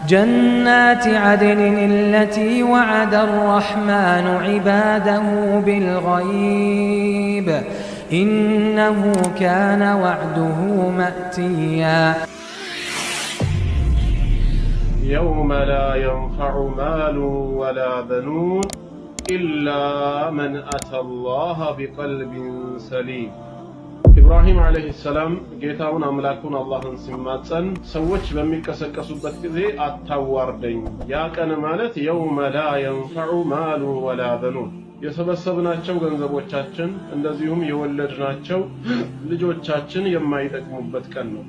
جنات عدن التي وعد الرحمن عباده بالغيب إنه كان وعده مأتيا يوم لا ينفع مال ولا بنون إلا من أتى الله بقلب سليم إبراهيم عليه السلام ጌታውን አምላኩን አላህን ሲማጸን ሰዎች በሚቀሰቀሱበት ጊዜ አታዋርደኝ ያ ቀን ማለት يوم لا ينفع مال ولا بنون የሰበሰብናቸው ገንዘቦቻችን እንደዚሁም የወለድናቸው ልጆቻችን የማይጠቅሙበት ቀን ነው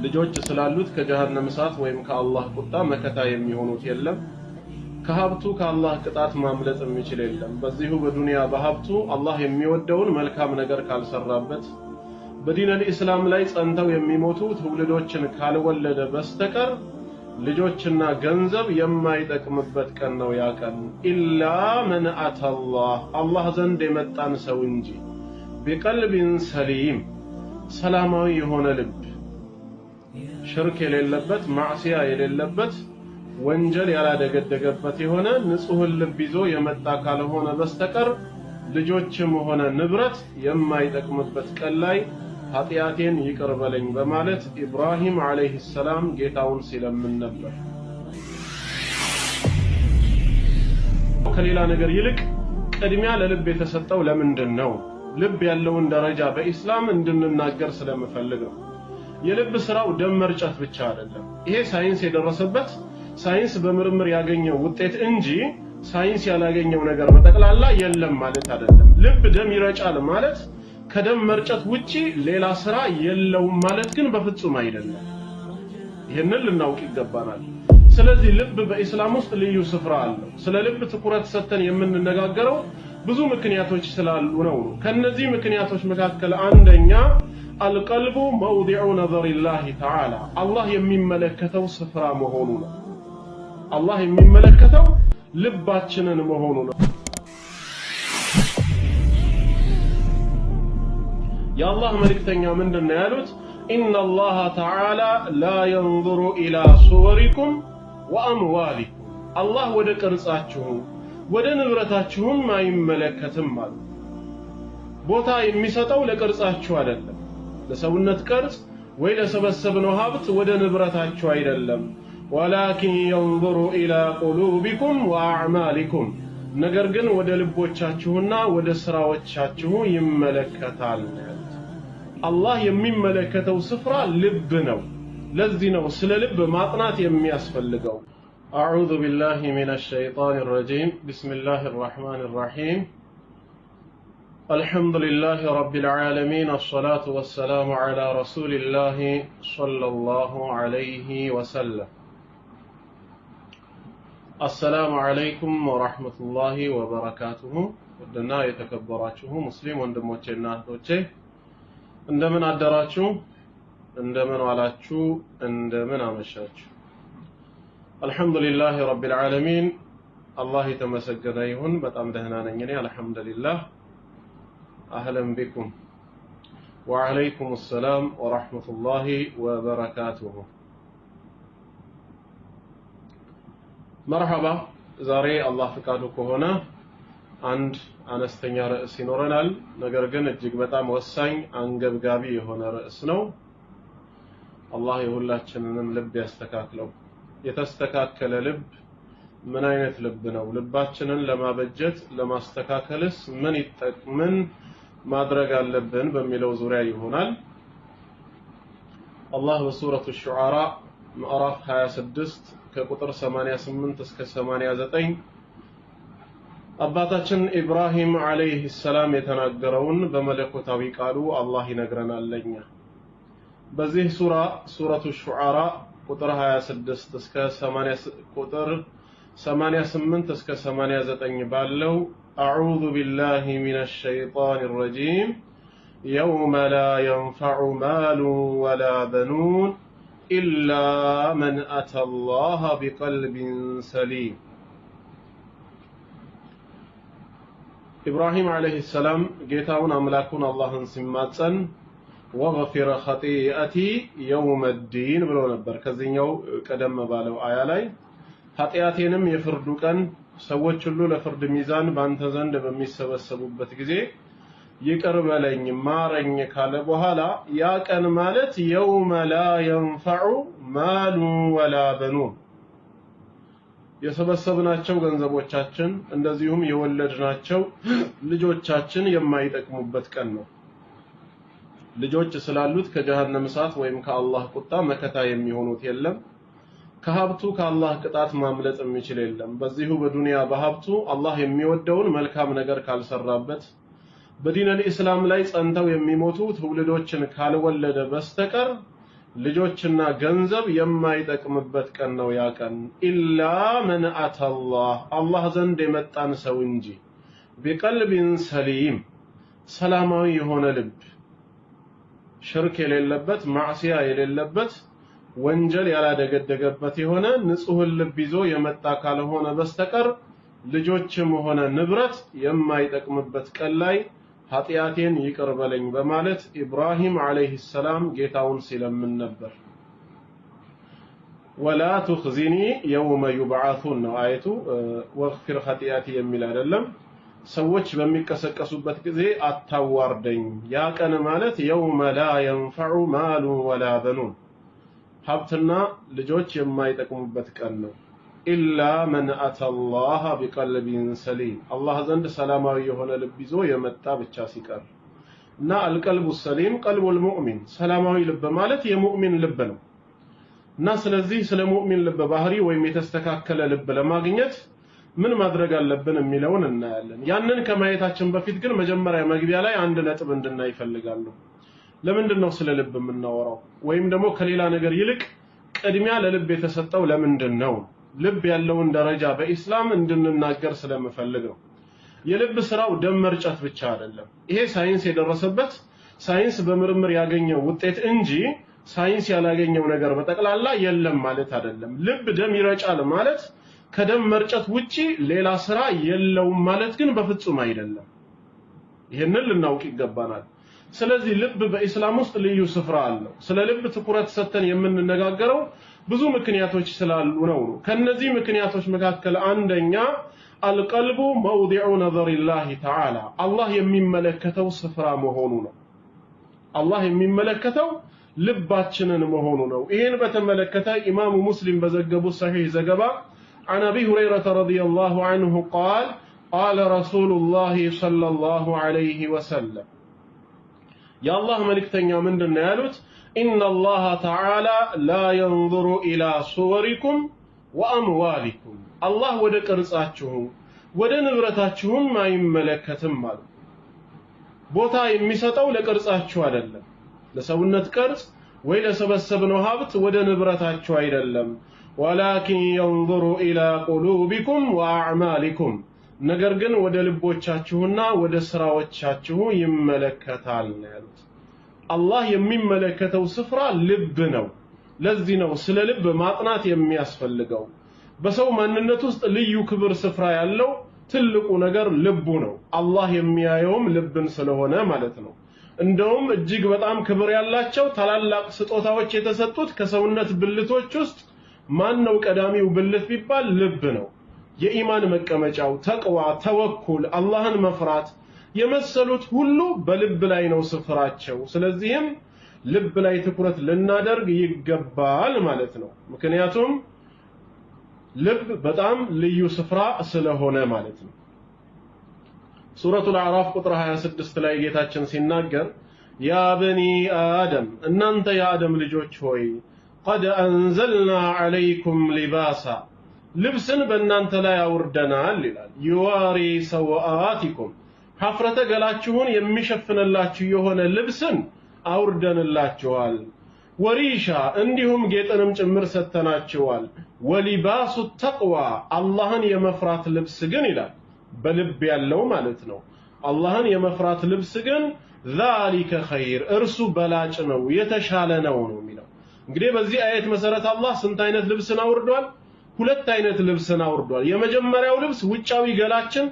ልጆች ስላሉት ከጀሃነም እሳት ወይም ከአላህ ቁጣ መከታ የሚሆኑት የለም ከሀብቱ ከአላህ ቅጣት ማምለጥ የሚችል የለም በዚሁ በዱንያ በሀብቱ አላህ የሚወደውን መልካም ነገር ካልሰራበት በዲን አልእስላም ላይ ጸንተው የሚሞቱ ትውልዶችን ካልወለደ በስተቀር ልጆችና ገንዘብ የማይጠቅምበት ቀን ነው ያ ቀን ኢላ መን አተላህ አላህ ዘንድ የመጣን ሰው እንጂ ቢቀልቢን ሰሊም ሰላማዊ የሆነ ልብ ሽርክ የሌለበት ማዕሲያ የሌለበት ወንጀል ያላደገደገበት የሆነ ንጹህ ልብ ይዞ የመጣ ካልሆነ በስተቀር ልጆችም ሆነ ንብረት የማይጠቅምበት ቀን ላይ ኃጢአቴን ይቅር በለኝ በማለት ኢብራሂም አለይሂ ሰላም ጌታውን ሲለምን ነበር ከሌላ ነገር ይልቅ ቅድሚያ ለልብ የተሰጠው ለምንድን ነው ልብ ያለውን ደረጃ በእስላም እንድንናገር ስለምፈልግ ነው የልብ ስራው ደም መርጨት ብቻ አይደለም ይሄ ሳይንስ የደረሰበት ሳይንስ በምርምር ያገኘው ውጤት እንጂ ሳይንስ ያላገኘው ነገር በጠቅላላ የለም ማለት አይደለም ልብ ደም ይረጫል ማለት ከደም መርጨት ውጪ ሌላ ስራ የለውም ማለት ግን በፍጹም አይደለም ይሄንን ልናውቅ ይገባናል ስለዚህ ልብ በእስላም ውስጥ ልዩ ስፍራ አለው ስለ ልብ ትኩረት ሰጥተን የምንነጋገረው ብዙ ምክንያቶች ስላሉ ነው ከነዚህ ምክንያቶች መካከል አንደኛ القلب موضع نظر الله تعالى الله የሚመለከተው ስፍራ መሆኑ ነው الله የሚመለከተው ልባችንን መሆኑ ነው የአላህ መልእክተኛ ምንድነው ያሉት ان الله تعالى لا ينظر الى صوركم واموالكم الله ወደ ቅርጻችሁ ወደ ንብረታችሁም አይመለከትም ማለት ቦታ የሚሰጠው ለቅርጻችሁ አይደለም ለሰውነት ቅርጽ ወይ ለሰበሰብነው ሀብት ወደ ንብረታችሁ አይደለም ولكن ينظر الى قلوبكم واعمالكم ነገር ግን ወደ ልቦቻችሁና ወደ ስራዎቻችሁ ይመለከታል አላህ የሚመለከተው ስፍራ ልብ ነው ለዚህ ነው ስለ ልብ ማጥናት የሚያስፈልገው أعوذ بالله من الشيطان الرجيم بسم الله الرحمن الرحيم الحمد لله رب العالمين الصلاة والسلام على رسول الله صلى الله عليه وسلم السلام عليكم ورحمة الله وبركاته ودنا يتكبراته مسلم وندموچنا اهቶቼ እንደምን አደራችሁ እንደምን ዋላችሁ እንደምን አመሻችሁ አልহামዱሊላህ رب العالمين الله የተመሰገነ ይሁን በጣም ደህና ነኝ እኔ አልহামዱሊላህ أهلا بكم وعليكم السلام ورحمة الله وبركاته مرحبا زاري الله فقادو كهونا عند أنستنيا رئيس نورنال نقرقن اجيق بتام وساين انقبقابي هنا رئيسنو الله يقول الله چننم لب يستكاكلو يتستكاكل لب من أين لبنا ولباتشنن لما بجت لما استكاكلس من ማድረግ አለብን በሚለው ዙሪያ ይሆናል አላህ በሱረቱ ሹዓራ ምዕራፍ 26 ከቁጥር 88 እስከ 89 አባታችን ኢብራሂም አለይሂ ሰላም የተናገረውን በመለኮታዊ ቃሉ አላህ ይነግረናል ለኛ በዚህ ሱረቱ ሹዓራ ቁጥር 26 እስከ 80 ቁጥር 88 እስከ 89 ባለው أعوذ بالله من الشيطان الرجيم يوم لا ينفع مال ولا بنون إلا من أتى الله بقلب سليم إبراهيم عليه السلام جيتاون أملاكون الله سماتسن ወግፊር ኸጢአቲ የውመ ዲን ብሎ ነበር ከዚህኛው ቀደም ባለው አያ ላይ ኃጢአቴንም የፍርዱ ቀን ሰዎች ሁሉ ለፍርድ ሚዛን ባንተ ዘንድ በሚሰበሰቡበት ጊዜ ይቅር በለኝ ማረኝ ካለ በኋላ ያ ቀን ማለት የውመ ላ የንፈዑ ማሉ ወላ በኑን የሰበሰብናቸው ገንዘቦቻችን እንደዚሁም የወለድናቸው ልጆቻችን የማይጠቅሙበት ቀን ነው። ልጆች ስላሉት ከጀሃነም እሳት ወይም ከአላህ ቁጣ መከታ የሚሆኑት የለም። ከሀብቱ ከአላህ ቅጣት ማምለጥ የሚችል የለም። በዚሁ በዱንያ በሀብቱ አላህ የሚወደውን መልካም ነገር ካልሰራበት በዲን አልኢስላም ላይ ጸንተው የሚሞቱ ትውልዶችን ካልወለደ በስተቀር ልጆችና ገንዘብ የማይጠቅምበት ቀን ነው ያ ቀን። ኢላ መን አተላህ አላህ ዘንድ የመጣን ሰው እንጂ ቢቀልቢን ሰሊም ሰላማዊ የሆነ ልብ ሽርክ የሌለበት ማዕሲያ የሌለበት ወንጀል ያላደገደገበት የሆነ ንጹህ ልብ ይዞ የመጣ ካልሆነ በስተቀር ልጆችም ሆነ ንብረት የማይጠቅምበት ቀን ላይ ኃጢአቴን ይቅር በለኝ በማለት ኢብራሂም አለይሂ ሰላም ጌታውን ሲለምን ነበር። ወላ ትኽዚኒ የውመ ዩብዓቱን ነው አየቱ። ወግፊር ኸጢአቲ የሚል አይደለም። ሰዎች በሚቀሰቀሱበት ጊዜ አታዋርደኝ። ያ ቀን ማለት የውመ ላ የንፈዑ ማሉ ወላ በኑን ሀብትና ልጆች የማይጠቅሙበት ቀን ነው። ኢላ መን አተላህ ቢቀልቢን ሰሊም አላህ ዘንድ ሰላማዊ የሆነ ልብ ይዞ የመጣ ብቻ ሲቀር እና አልቀልቡ ሰሊም ቀልቡል ሙእሚን ሰላማዊ ልብ ማለት የሙእሚን ልብ ነው። እና ስለዚህ ስለ ሙእሚን ልብ ባህሪ ወይም የተስተካከለ ልብ ለማግኘት ምን ማድረግ አለብን የሚለውን እናያለን። ያንን ከማየታችን በፊት ግን መጀመሪያ መግቢያ ላይ አንድ ነጥብ እንድናይ ይፈልጋሉ። ለምንድን ነው ስለ ልብ የምናወራው? ወይም ደግሞ ከሌላ ነገር ይልቅ ቅድሚያ ለልብ የተሰጠው ለምንድን ነው? ልብ ያለውን ደረጃ በኢስላም እንድንናገር ስለምፈልግ ነው። የልብ ስራው ደም መርጨት ብቻ አይደለም። ይሄ ሳይንስ የደረሰበት ሳይንስ በምርምር ያገኘው ውጤት እንጂ ሳይንስ ያላገኘው ነገር በጠቅላላ የለም ማለት አይደለም። ልብ ደም ይረጫል ማለት ከደም መርጨት ውጪ ሌላ ስራ የለውም ማለት ግን በፍጹም አይደለም። ይሄንን ልናውቅ ይገባናል። ስለዚህ ልብ በኢስላም ውስጥ ልዩ ስፍራ አለው። ስለ ልብ ትኩረት ሰጥተን የምንነጋገረው ብዙ ምክንያቶች ስላሉ ነው። ከነዚህ ምክንያቶች መካከል አንደኛ አልቀልቡ መውዲዑ ነዘሪላሂ ተዓላ አላህ የሚመለከተው ስፍራ መሆኑ ነው። አላህ የሚመለከተው ልባችንን መሆኑ ነው። ይሄን በተመለከተ ኢማሙ ሙስሊም በዘገቡት ሰሂህ ዘገባ عن أبي هريرة رضي الله عنه قال قال رسول الله صلى الله عليه وسلم يا الله ملكتنيا من دنيالوت إن الله تعالى لا ينظر إلى صوركم وأموالكم الله ودك رزقاتهم ودن نبرتاتهم ما يملكتم مال بوتا يمسطو لقرصاتشو አይደለም ለሰውነት ቅርጽ ወይ ለሰበሰብነው ሀብት ወደ ንብረታችሁ አይደለም ولكن ينظر إلى قلوبكم وأعمالكم ነገር ግን ወደ ልቦቻችሁና ወደ ስራዎቻችሁ ይመለከታል ያሉት። አላህ የሚመለከተው ስፍራ ልብ ነው። ለዚህ ነው ስለ ልብ ማጥናት የሚያስፈልገው። በሰው ማንነት ውስጥ ልዩ ክብር ስፍራ ያለው ትልቁ ነገር ልቡ ነው። አላህ የሚያየውም ልብን ስለሆነ ማለት ነው። እንደውም እጅግ በጣም ክብር ያላቸው ታላላቅ ስጦታዎች የተሰጡት ከሰውነት ብልቶች ውስጥ ማን ነው ቀዳሚው ብልት ቢባል ልብ ነው። የኢማን መቀመጫው ተቅዋ፣ ተወኩል፣ አላህን መፍራት የመሰሉት ሁሉ በልብ ላይ ነው ስፍራቸው። ስለዚህም ልብ ላይ ትኩረት ልናደርግ ይገባል ማለት ነው። ምክንያቱም ልብ በጣም ልዩ ስፍራ ስለሆነ ማለት ነው። ሱረቱል አዕራፍ ቁጥር 26 ላይ ጌታችን ሲናገር ያ በኒ አደም እናንተ የአደም ልጆች ሆይ قد أنزلنا عليكم لباسا ልብስን በእናንተ ላይ አውርደናል ይላል። ይዋሪ ሰዋአቲኩም ሐፍረተ ገላችሁን የሚሸፍንላችሁ የሆነ ልብስን አውርደንላችኋል። ወሪሻ እንዲሁም ጌጥንም ጭምር ሰተናችኋል። ወሊባሱ ተቅዋ አላህን የመፍራት ልብስ ግን ይላል በልብ ያለው ማለት ነው። አላህን የመፍራት ልብስ ግን ذلك خير እርሱ በላጭ ነው የተሻለ ነው የሚለው። እንግዲህ በዚህ አየት መሰረት አላህ ስንት አይነት ልብስን አውርዷል? ሁለት አይነት ልብስን አውርዷል። የመጀመሪያው ልብስ ውጫዊ ገላችን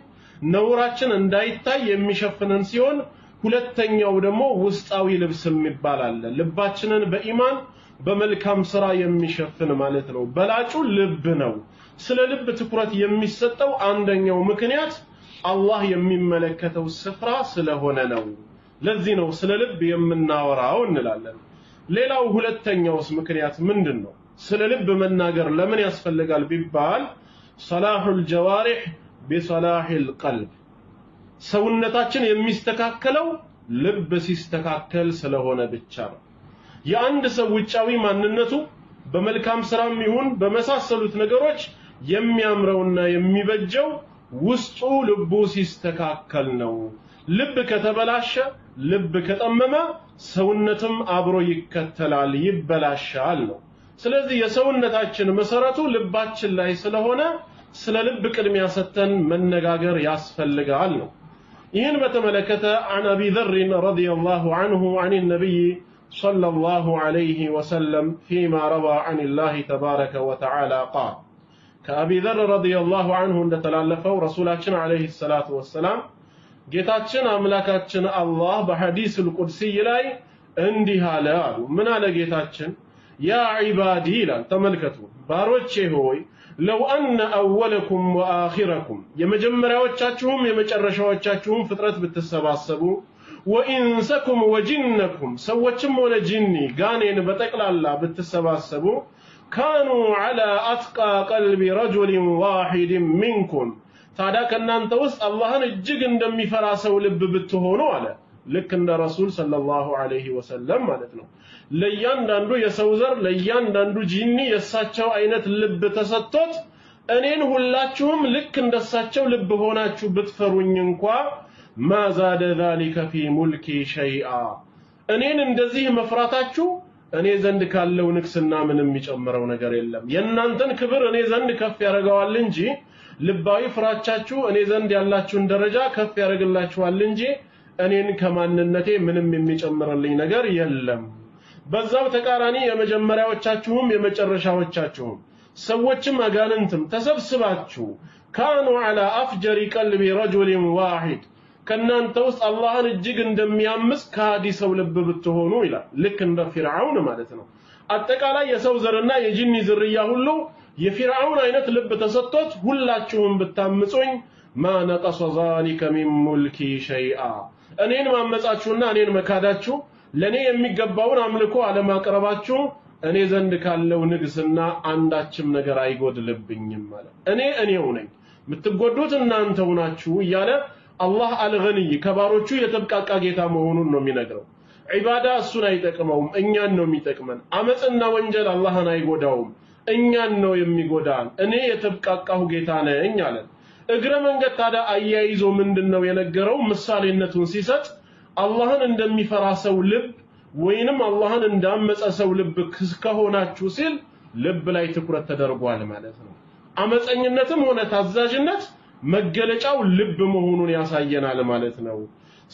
ነውራችን እንዳይታይ የሚሸፍነን ሲሆን ሁለተኛው ደግሞ ውስጣዊ ልብስ የሚባል ልባችንን በኢማን በመልካም ስራ የሚሸፍን ማለት ነው በላጩ ልብ ነው ስለ ልብ ትኩረት የሚሰጠው አንደኛው ምክንያት አላህ የሚመለከተው ስፍራ ስለሆነ ነው ለዚህ ነው ስለ ልብ የምናወራው እንላለን ሌላው ሁለተኛውስ ምክንያት ምንድነው ስለ ልብ መናገር ለምን ያስፈልጋል ቢባል ሰላሁል ጀዋሪህ ቢሰላሂል ቀልብ ሰውነታችን የሚስተካከለው ልብ ሲስተካከል ስለሆነ ብቻ ነው የአንድ ሰው ውጫዊ ማንነቱ በመልካም ስራም ይሁን በመሳሰሉት ነገሮች የሚያምረውና የሚበጀው ውስጡ ልቡ ሲስተካከል ነው ልብ ከተበላሸ ልብ ከጠመመ ሰውነትም አብሮ ይከተላል ይበላሻል ነው ስለዚህ የሰውነታችን መሰረቱ ልባችን ላይ ስለሆነ ስለ ልብ ቅድሚያ ሰተን መነጋገር ያስፈልጋል ነው ይህን በተመለከተ عن ابي ذر رضي الله عنه عن النبي صلى الله عليه وسلم فيما روى عن الله تبارك وتعالى قال كأبي ذر رضي الله عنه እንደተላለፈው ረሱላችን عليه الصلاه والسلام ጌታችን አምላካችን አላህ በሐዲስል ቁድሲ ላይ እንዲህ አለ አሉ ምን አለ ጌታችን ያ ዒባዲ ይላል ተመልከቱ ባሮቼ ሆይ لو أن أولكم وآخركم የመጀመሪያዎቻችሁም የመጨረሻዎቻችሁም ፍጥረት ብትሰባሰቡ وإنسكم وجنكم ሰዎችም ሆነ ጂኒ ጋኔን በጠቅላላ ብትሰባሰቡ كانوا على أتقى قلب رجل واحد منكم ታዲያ ከናንተ ውስጥ አላህን እጅግ እንደሚፈራ ሰው ልብ ብትሆኑ አለ ልክ እንደ ረሱል ሰለላሁ ዐለይሂ ወሰለም ማለት ነው ለያንዳንዱ የሰው ዘር ለያንዳንዱ ጂኒ የሳቸው አይነት ልብ ተሰጥቶት እኔን ሁላችሁም ልክ እንደሳቸው ልብ ሆናችሁ ብትፈሩኝ እንኳን ማዛደ ذلك في ملكي شيئا እኔን እንደዚህ መፍራታችሁ እኔ ዘንድ ካለው ንክስና ምንም የሚጨምረው ነገር የለም የናንተን ክብር እኔ ዘንድ ከፍ ያደርገዋል እንጂ ልባዊ ፍራቻችሁ እኔ ዘንድ ያላችሁን ደረጃ ከፍ ያደርግላችኋል እንጂ እኔን ከማንነቴ ምንም የሚጨምርልኝ ነገር የለም በዛው ተቃራኒ የመጀመሪያዎቻችሁም የመጨረሻዎቻችሁም ሰዎችም አጋንንትም ተሰብስባችሁ كانوا على افجر قلب رجل واحد ከናንተ ውስጥ አላህን እጅግ እንደሚያምስ ካዲ ሰው ልብ ብትሆኑ ይላል ልክ እንደ ፊርዓውን ማለት ነው አጠቃላይ የሰው ዘርና የጂኒ ዝርያ ሁሉ የፊርዓውን አይነት ልብ ተሰጥቶት ሁላችሁም ብታምጹኝ ما نقص ذلك من ملكي شيئا እኔን ማመጻችሁና እኔን መካዳችሁ ለኔ የሚገባውን አምልኮ አለማቅረባችሁ እኔ ዘንድ ካለው ንግስና አንዳችም ነገር አይጎድልብኝም ማለት እኔው ነኝ የምትጎዱት እናንተው ናችሁ እያለ አላህ አልገኒይ ከባሮቹ የተብቃቃ ጌታ መሆኑን ነው የሚነግረው ዒባዳ እሱን አይጠቅመውም እኛን ነው የሚጠቅመን አመጽና ወንጀል አላህን አይጎዳውም እኛን ነው የሚጎዳን እኔ የተብቃቃሁ ጌታ ነኝ አለ እግረ መንገድ ታዲያ አያይዞ ምንድነው የነገረው ምሳሌነቱን ሲሰጥ አላህን እንደሚፈራ ሰው ልብ ወይንም አላህን እንዳመጸ ሰው ልብ ከሆናችሁ ሲል ልብ ላይ ትኩረት ተደርጓል ማለት ነው አመጸኝነትም ሆነ ታዛዥነት መገለጫው ልብ መሆኑን ያሳየናል ማለት ነው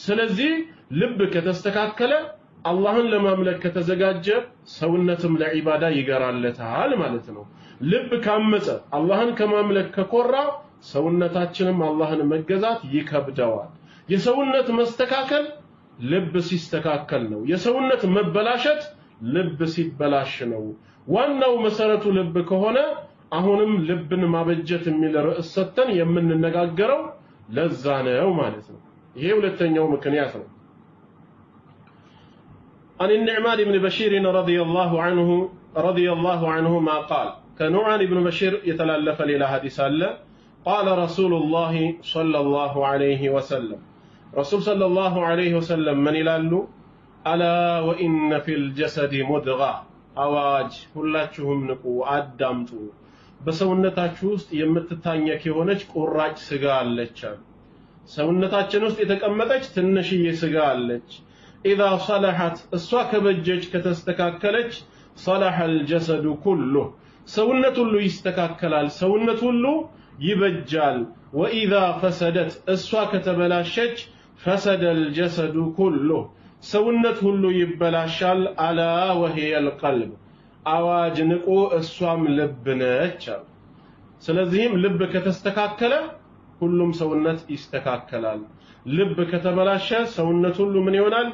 ስለዚህ ልብ ከተስተካከለ አላህን ለማምለክ ከተዘጋጀ ሰውነትም ለዒባዳ ይገራለታል ማለት ነው ልብ ካመጸ አላህን ከማምለክ ከኮራ ሰውነታችንም አላህን መገዛት ይከብደዋል የሰውነት መስተካከል ልብ ሲስተካከል ነው የሰውነት መበላሸት ልብ ሲበላሽ ነው ዋናው መሰረቱ ልብ ከሆነ አሁንም ልብን ማበጀት የሚል ርዕስ ሰተን የምንነጋገረው ለዛ ነው ማለት ነው ይሄ ሁለተኛው ምክንያት ነው عن النعمان بن بشير رضي الله عنه ما قال كنعمان بن بشير يتلالف ليلة حديث الله قال رسول الله صلى الله عليه وسلم رسول صلى الله عليه وسلم من يلالو ألا وإن في الجسد مدغة أواج ሁላችሁም ንቁ አዳምጡ በሰውነታችሁ ውስጥ የምትታኘክ የሆነች ቁራጭ ስጋ አለች ሰውነታችን ውስጥ የተቀመጠች ትንሽዬ ስጋ አለች إذا صلحت እሷ ከበጀች ከተስተካከለች صلح الجسد كله ሰውነት ሁሉ ይስተካከላል ሰውነት ሁሉ ይበጃል وإذا فسدت እሷ ከተበላሸች فسد الجسد كله ሰውነት ሁሉ ይበላሻል ألا وهي القلب አዋጅ ንቁ እሷም ልብ ነች ስለዚህም ልብ ከተስተካከለ ሁሉም ሰውነት ይስተካከላል ልብ ከተበላሸ ሰውነት ሁሉ ምን ይሆናል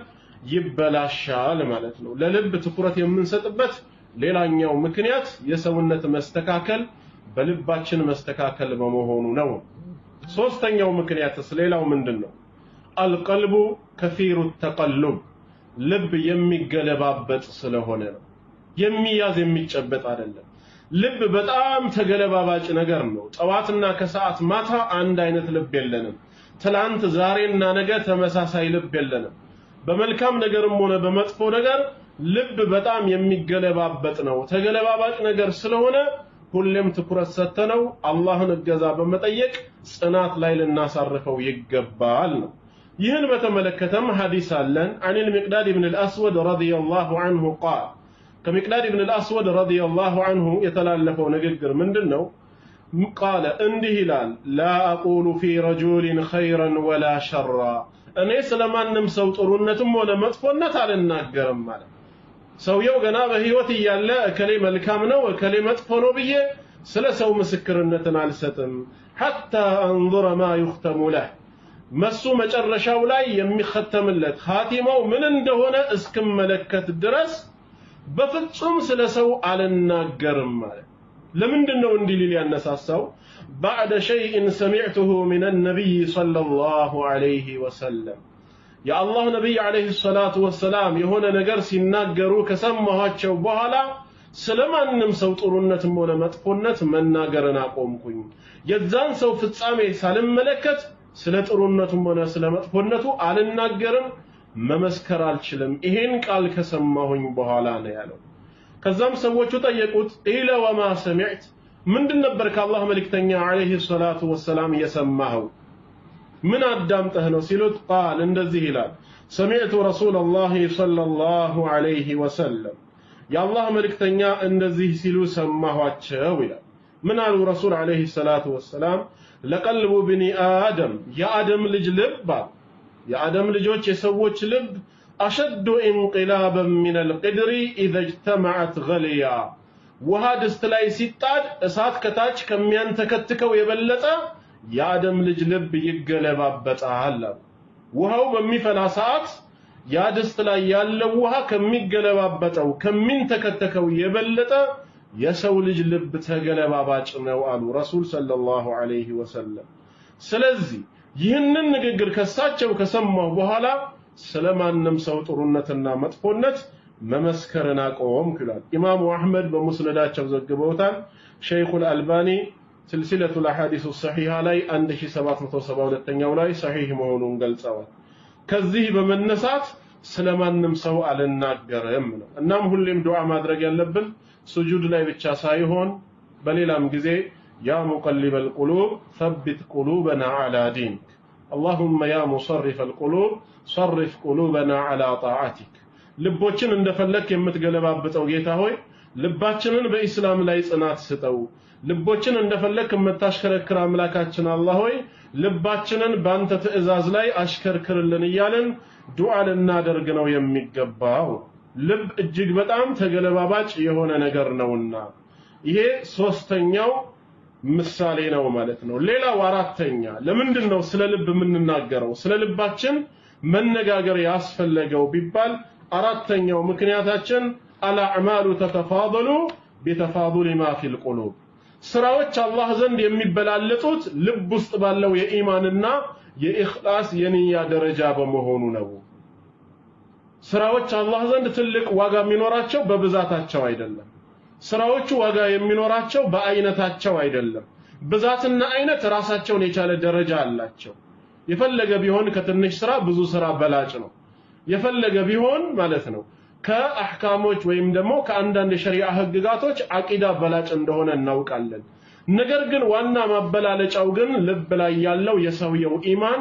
ይበላሻል ማለት ነው ለልብ ትኩረት የምንሰጥበት ሌላኛው ምክንያት የሰውነት መስተካከል በልባችን መስተካከል በመሆኑ ነው ሶስተኛው ምክንያትስ ሌላው ምንድነው አልቀልቡ ከፊሩ ተቀሉብ ልብ የሚገለባበጥ ስለሆነ ነው የሚያዝ የሚጨበጥ አይደለም ልብ በጣም ተገለባባጭ ነገር ነው ጠዋትና ከሰዓት ማታ አንድ አይነት ልብ የለንም ትላንት ዛሬና ነገ ተመሳሳይ ልብ የለንም በመልካም ነገርም ሆነ በመጥፎ ነገር ልብ በጣም የሚገለባበጥ ነው ተገለባባጭ ነገር ስለሆነ ሁሌም ትኩረት ሰጥተነው አላህን እገዛ በመጠየቅ ጽናት ላይ ልናሳርፈው ይገባል ነው ይህን በተመለከተም ሐዲስ አለን عن المقداد بن الأسود رضي الله عنه قال كمقداد بن الأسود رضي الله عنه يتلالفው ንግግር ምንድነው قال እንዲህ ይላል لا أقول في رجل خيرا ولا شرا እኔ ስለማንም ሰው ጥሩነትም ሆነ መጥፎነት አልናገርም ማለት ሰውየው ገና በህይወት እያለ እከሌ መልካም ነው እከሌ መጥፎ ነው ብዬ ስለ ሰው ምስክርነትን አልሰጥም حتى انظر ما يختم له መሱ መጨረሻው ላይ የሚختምለት ኻቲማው ምን እንደሆነ እስከመለከት ድረስ በፍጹም ስለ ሰው አልናገርም ማለት ለምንድነው እንዲህ ሊል ያነሳሳው بعد شيء سمعته من النبي صلى الله عليه وسلم يا الله نبي عليه الصلاة والسلام የሆነ ነገር ሲናገሩ ከሰማኋቸው በኋላ ስለማንም ሰው ጥሩነትም ሆነ መጥፎነት መናገርን አቆምኩኝ የዛን ሰው ፍጻሜ ሳልመለከት ስለ ጥሩነቱም ሆነ ስለ መጥፎነቱ አልናገርም መመስከር አልችልም ይሄን ቃል ከሰማሁኝ በኋላ ነው ያለው ከዛም ሰዎቹ ጠየቁት ኢላ ወማ ሰሚዕት ምንድን ነበር ከአላህ መልእክተኛ አለይሂ ሰላቱ ወሰላም የሰማኸው ምን አዳምጠህ ነው ሲሉት ቃል እንደዚህ ይላል ሰሚዕቱ ረሱላላህ ሰለላሁ ዐለይሂ ወሰለም የአላህ መልእክተኛ እንደዚህ ሲሉ ሰማኋቸው ይላል ምን አሉ ረሱል አለይሂ ሰላቱ ወሰላም ለቀልቡ ብኒ አደም የአደም ልጅ ልብ የአደም ልጆች የሰዎች ልብ አሸዱ እንቅላበን ሚን አልቅድሪ ኢዘ እጅተመዐት ገሊያ ውሃ ድስት ላይ ሲጣድ እሳት ከታች ከሚያንተከትከው የበለጠ የአደም ልጅ ልብ ይገለባበጣል ውሃው በሚፈላ ሰዓት ያ ድስት ላይ ያለው ውሃ ከሚገለባበጠው ከሚንተከተከው የበለጠ የሰው ልጅ ልብ ተገለባባጭ ነው አሉ ረሱል ሰለላሁ ዐለይሂ ወሰለም ስለዚህ ይህንን ንግግር ከሳቸው ከሰማው በኋላ ስለማንም ሰው ጥሩነትና መጥፎነት መመስከርን አቆም ይላል ኢማሙ አህመድ በሙስነዳቸው ዘግበውታል ሸይኹል አልባኒ سلسلة الأحاديث الصحيحة ላይ 1772ኛው ላይ صحيح መሆኑን ገልጸዋል ከዚህ በመነሳት ስለማንም ሰው አልናገርም ነው እናም ሁሌም ዱዓ ማድረግ ያለብን سجود ላይ ብቻ ሳይሆን በሌላም ጊዜ يا مقلب القلوب ثبت قلوبنا على دينك اللهم يا مصرف القلوب صرف قلوبنا على طاعتك ልቦችን እንደፈለክ የምትገለባብጠው ጌታ ሆይ ልባችንን በእስላም ላይ ጽናት ስጠው ልቦችን እንደፈለክ የምታሽከረክር አምላካችን አላህ ሆይ ልባችንን ባንተ ትእዛዝ ላይ አሽከርክርልን እያልን ዱዓ ልናደርግ ነው የሚገባው ልብ እጅግ በጣም ተገለባባጭ የሆነ ነገር ነውና ይሄ ሶስተኛው ምሳሌ ነው ማለት ነው ሌላው አራተኛ ለምንድነው ስለ ልብ የምንናገረው ስለ ልባችን መነጋገር ያስፈልገው ቢባል አራተኛው ምክንያታችን አልአዕማሉ ተተፋضሉ بتفاضل ما في القلوب ስራዎች አላህ ዘንድ የሚበላለጡት ልብ ውስጥ ባለው የኢማንና የኢኽላስ የንያ ደረጃ በመሆኑ ነው ስራዎች አላህ ዘንድ ትልቅ ዋጋ የሚኖራቸው በብዛታቸው አይደለም ስራዎቹ ዋጋ የሚኖራቸው በአይነታቸው አይደለም ብዛትና አይነት ራሳቸውን የቻለ ደረጃ አላቸው የፈለገ ቢሆን ከትንሽ ስራ ብዙ ስራ በላጭ ነው የፈለገ ቢሆን ማለት ነው ከአህካሞች ወይም ደግሞ ከአንዳንድ የሸሪዓ ህግጋቶች አቂዳ በላጭ እንደሆነ እናውቃለን ነገር ግን ዋና ማበላለጫው ግን ልብ ላይ ያለው የሰውየው ኢማን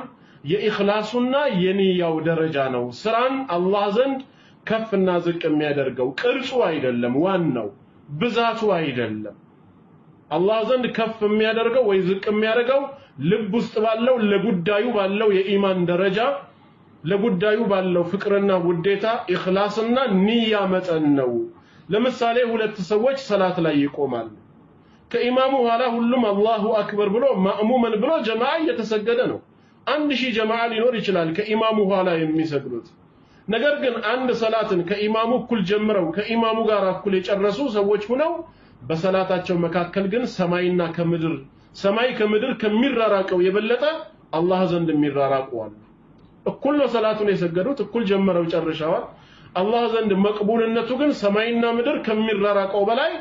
የኢኽላሱና የንያው ደረጃ ነው ስራን አላህ ዘንድ ከፍና ዝቅ የሚያደርገው ቅርጹ አይደለም ዋናው ብዛቱ አይደለም አላህ ዘንድ ከፍ የሚያደርገው ወይ ዝቅ የሚያደርገው ልብ ውስጥ ባለው ለጉዳዩ ባለው የኢማን ደረጃ ለጉዳዩ ባለው ፍቅርና ውዴታ ኢኽላስና ንያ መጠን ነው ለምሳሌ ሁለት ሰዎች ሰላት ላይ ይቆማሉ ከኢማሙ ኋላ ሁሉም አላሁ አክበር ብሎ ማእሙመን ብሎ ጀማዓ እየተሰገደ ነው 1000 ጀማዓ ሊኖር ይችላል ከኢማሙ ኋላ የሚሰግዱት ነገር ግን አንድ ሰላትን ከኢማሙ እኩል ጀምረው ከኢማሙ ጋር እኩል የጨረሱ ሰዎች ሆነው በሰላታቸው መካከል ግን ሰማይ ከምድር ከሚራራቀው የበለጠ አላህ ዘንድ የሚራራቁ አሉ እኩል ነው ሰላቱን የሰገዱት እኩል ጀምረው ጨርሰዋል አላህ ዘንድ መቅቡልነቱ ግን ሰማይና ምድር ከሚራራቀው በላይ